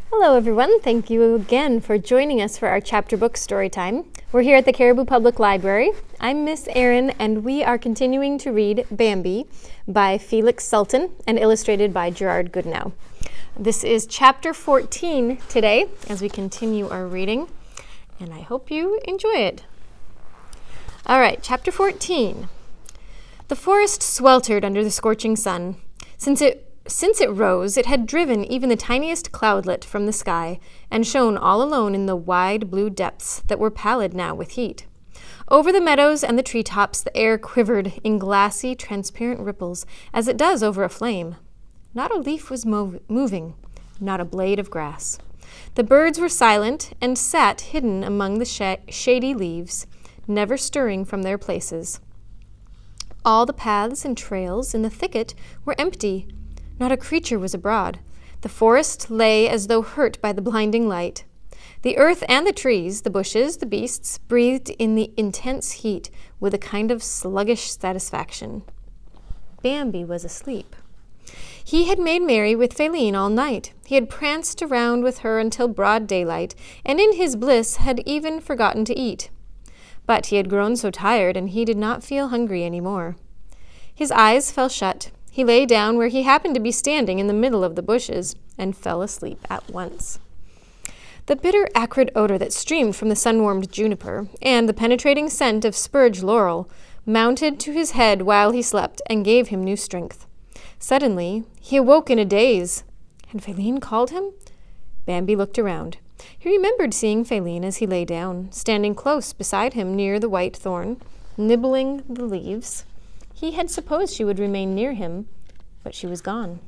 Hello everyone, thank you again for joining us for our chapter book story time. We're here at the Caribou Public Library. I'm Miss Erin and we are continuing to read Bambi by Felix Sultan and illustrated by Gerard Goodenow. This is chapter 14 today as we continue our reading, and I hope you enjoy it. All right, chapter 14. The forest sweltered under the scorching sun. Since it rose, it had driven even the tiniest cloudlet from the sky and shone all alone in the wide blue depths that were pallid now with heat. Over the meadows and the treetops, the air quivered in glassy, transparent ripples, as it does over a flame. Not a leaf was moving, not a blade of grass. The birds were silent and sat hidden among the shady leaves, never stirring from their places. All the paths and trails in the thicket were empty. Not a creature was abroad. The forest lay as though hurt by the blinding light. The earth and the trees, the bushes, the beasts, breathed in the intense heat with a kind of sluggish satisfaction. Bambi was asleep. He had made merry with Faline all night. He had pranced around with her until broad daylight, and in his bliss had even forgotten to eat. But he had grown so tired, and he did not feel hungry any more. His eyes fell shut. He lay down where he happened to be standing in the middle of the bushes, and fell asleep at once. The bitter, acrid odor that streamed from the sun-warmed juniper, and the penetrating scent of spurge laurel, mounted to his head while he slept, and gave him new strength. Suddenly, he awoke in a daze. Had Faline called him? Bambi looked around. He remembered seeing Faline as he lay down, standing close beside him near the white thorn, nibbling the leaves. He had supposed she would remain near him, but she was gone.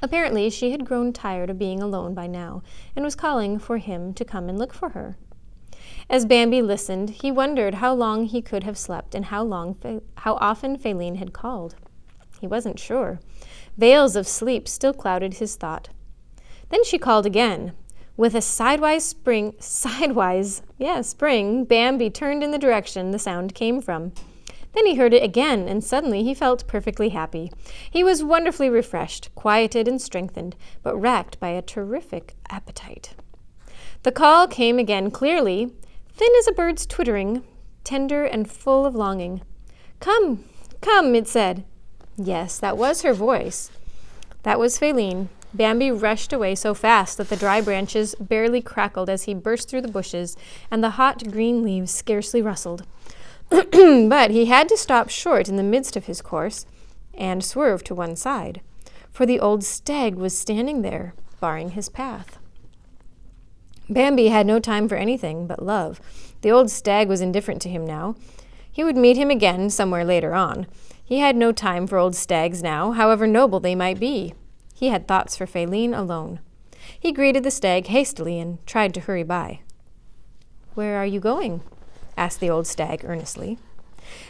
Apparently, she had grown tired of being alone by now, and was calling for him to come and look for her. As Bambi listened, he wondered how long he could have slept and how often Faline had called. He wasn't sure. Veils of sleep still clouded his thought. Then she called again. With a spring, Bambi turned in the direction the sound came from. Then he heard it again, and suddenly he felt perfectly happy. He was wonderfully refreshed, quieted and strengthened, but racked by a terrific appetite. The call came again clearly, thin as a bird's twittering, tender and full of longing. "Come, come," it said. Yes, that was her voice. That was Faline. Bambi rushed away so fast that the dry branches barely crackled as he burst through the bushes, and the hot green leaves scarcely rustled. But he had to stop short in the midst of his course and swerve to one side, for the old stag was standing there, barring his path. Bambi had no time for anything but love. The old stag was indifferent to him now. He would meet him again somewhere later on. He had no time for old stags now, however noble they might be. He had thoughts for Faline alone. He greeted the stag hastily and tried to hurry by. "Where are you going?" asked the old stag earnestly.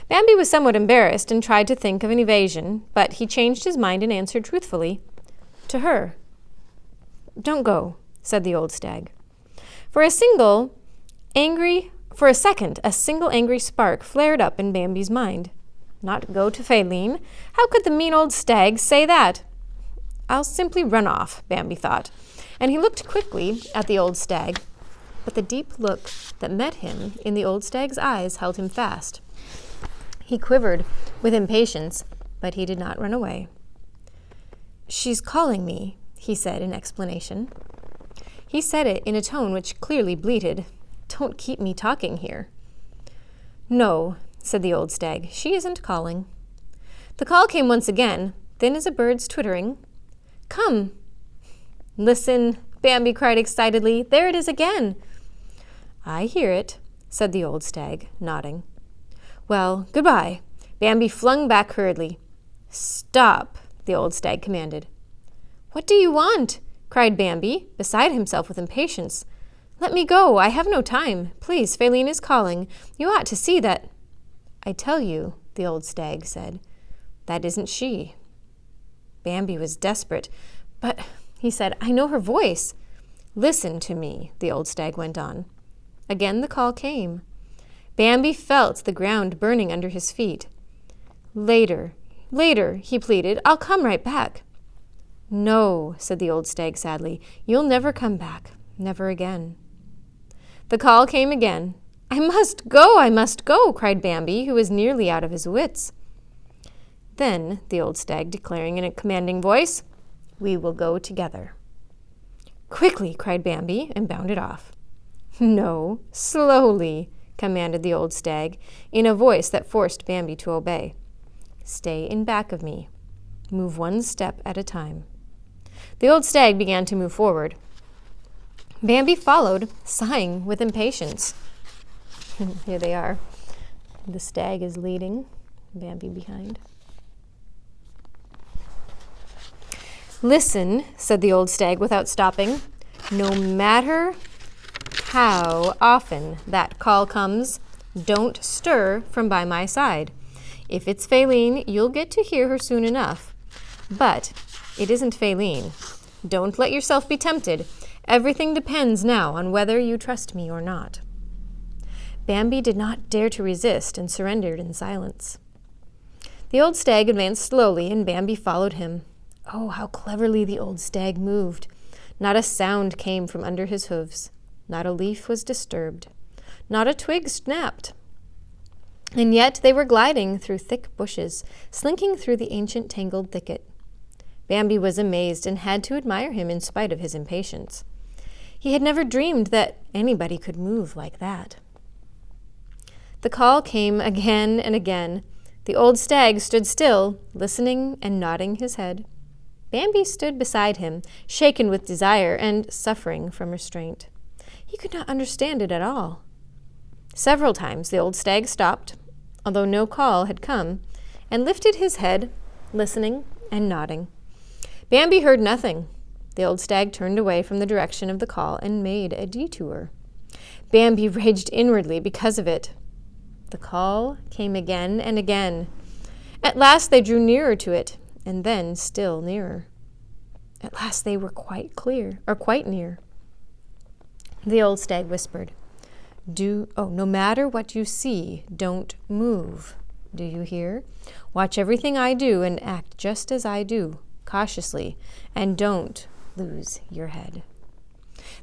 Bambi was somewhat embarrassed and tried to think of an evasion, but he changed his mind and answered truthfully, "To her." "Don't go," said the old stag. For a second, a single angry spark flared up in Bambi's mind. Not go to Faline? How could the mean old stag say that? "I'll simply run off," Bambi thought, and he looked quickly at the old stag, but the deep look that met him in the old stag's eyes held him fast. He quivered with impatience, but he did not run away. "She's calling me," he said in explanation. He said it in a tone which clearly bleated, "Don't keep me talking here." "No," said the old stag, "she isn't calling." The call came once again, thin as a bird's twittering. "Come." "Listen," Bambi cried excitedly. "There it is again." "I hear it," said the old stag, nodding. "Well, goodbye." Bambi flung back hurriedly. "Stop," the old stag commanded. "What do you want?" cried Bambi, beside himself with impatience. "Let me go. I have no time. Please, Faline is calling. You ought to see that—" "I tell you," the old stag said, "that isn't she." Bambi was desperate. "But," he said, "I know her voice." "Listen to me," the old stag went on. Again the call came. Bambi felt the ground burning under his feet. Later, he pleaded. "I'll come right back." "No," said the old stag sadly. "You'll never come back. Never again." The call came again. "I must go, I must go," cried Bambi, who was nearly out of his wits. Then the old stag declaring in a commanding voice, "We will go together." "Quickly," cried Bambi, and bounded off. "No, slowly," commanded the old stag, in a voice that forced Bambi to obey. "Stay in back of me. Move one step at a time." The old stag began to move forward. Bambi followed, sighing with impatience. Here they are. The stag is leading, Bambi behind. "Listen," said the old stag without stopping. "No matter how often that call comes, don't stir from by my side. If it's Faline, you'll get to hear her soon enough. But it isn't Faline. Don't let yourself be tempted. Everything depends now on whether you trust me or not." Bambi did not dare to resist and surrendered in silence. The old stag advanced slowly, and Bambi followed him. Oh, how cleverly the old stag moved! Not a sound came from under his hooves. Not a leaf was disturbed. Not a twig snapped. And yet they were gliding through thick bushes, slinking through the ancient tangled thicket. Bambi was amazed and had to admire him in spite of his impatience. He had never dreamed that anybody could move like that. The call came again and again. The old stag stood still, listening and nodding his head. Bambi stood beside him, shaken with desire and suffering from restraint. He could not understand it at all. Several times the old stag stopped, although no call had come, and lifted his head, listening and nodding. Bambi heard nothing. The old stag turned away from the direction of the call and made a detour. Bambi raged inwardly because of it. The call came again and again. At last they drew nearer to it, and then still nearer. At last they were quite near. The old stag whispered, "No matter what you see, don't move. Do you hear? Watch everything I do and act just as I do, cautiously, and don't lose your head."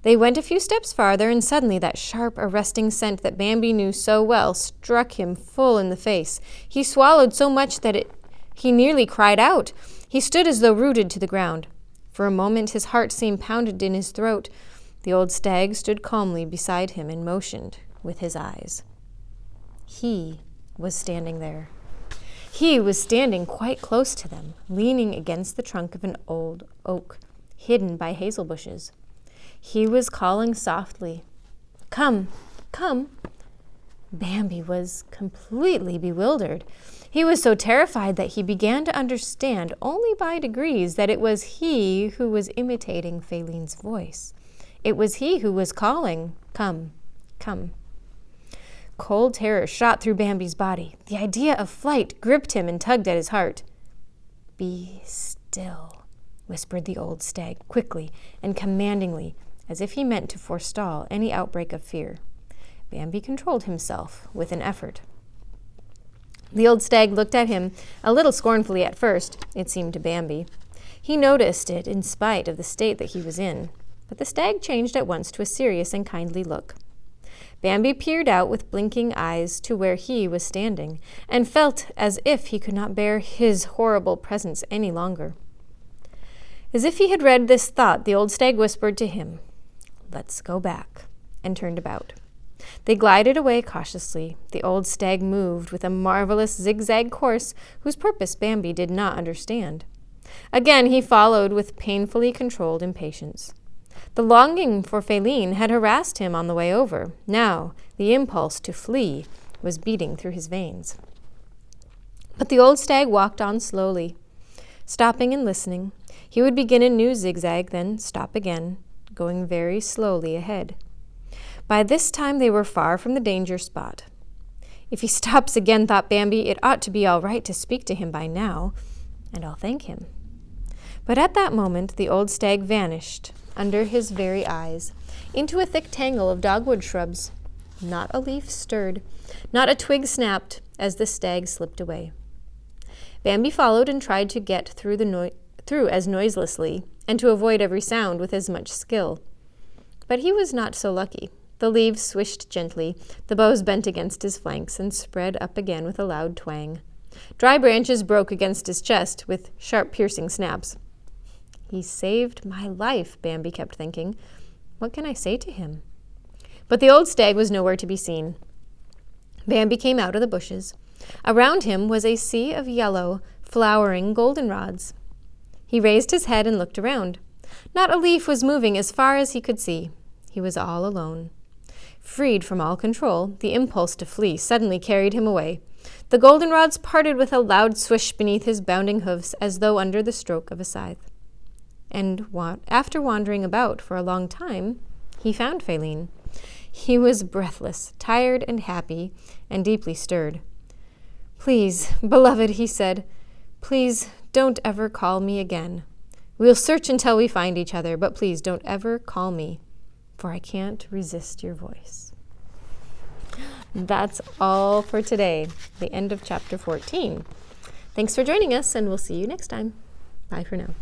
They went a few steps farther, and suddenly that sharp, arresting scent that Bambi knew so well struck him full in the face. He swallowed so much that he nearly cried out. He stood as though rooted to the ground. For a moment his heart seemed pounded in his throat. The old stag stood calmly beside him and motioned with his eyes. He was standing there. He was standing quite close to them, leaning against the trunk of an old oak, hidden by hazel bushes. He was calling softly, "Come, come." Bambi was completely bewildered. He was so terrified that he began to understand only by degrees that it was he who was imitating Faline's voice. It was he who was calling, "Come, come." Cold terror shot through Bambi's body. The idea of flight gripped him and tugged at his heart. "Be still," whispered the old stag quickly and commandingly, as if he meant to forestall any outbreak of fear. Bambi controlled himself with an effort. The old stag looked at him a little scornfully at first, it seemed to Bambi. He noticed it in spite of the state that he was in, but the stag changed at once to a serious and kindly look. Bambi peered out with blinking eyes to where he was standing, and felt as if he could not bear his horrible presence any longer. As if he had read this thought, the old stag whispered to him, "Let's go back," and turned about. They glided away cautiously. The old stag moved with a marvelous zigzag course whose purpose Bambi did not understand. Again he followed with painfully controlled impatience. The longing for Faline had harassed him on the way over. Now the impulse to flee was beating through his veins. But the old stag walked on slowly, stopping and listening. He would begin a new zigzag, then stop again, going very slowly ahead. By this time they were far from the danger spot. If he stops again, thought Bambi, it ought to be all right to speak to him by now, and I'll thank him. But at that moment the old stag vanished under his very eyes into a thick tangle of dogwood shrubs. Not a leaf stirred, not a twig snapped as the stag slipped away. Bambi followed and tried to get through through as noiselessly and to avoid every sound with as much skill. But he was not so lucky. The leaves swished gently, the boughs bent against his flanks and spread up again with a loud twang. Dry branches broke against his chest with sharp, piercing snaps. He saved my life, Bambi kept thinking. What can I say to him? But the old stag was nowhere to be seen. Bambi came out of the bushes. Around him was a sea of yellow, flowering goldenrods. He raised his head and looked around. Not a leaf was moving as far as he could see. He was all alone. Freed from all control, the impulse to flee suddenly carried him away. The goldenrods parted with a loud swish beneath his bounding hoofs as though under the stroke of a scythe. And after wandering about for a long time, he found Faline. He was breathless, tired and happy, and deeply stirred. "Please, beloved," he said, "please don't ever call me again. We'll search until we find each other, but please don't ever call me, for I can't resist your voice." That's all for today, the end of chapter 14. Thanks for joining us, and we'll see you next time. Bye for now.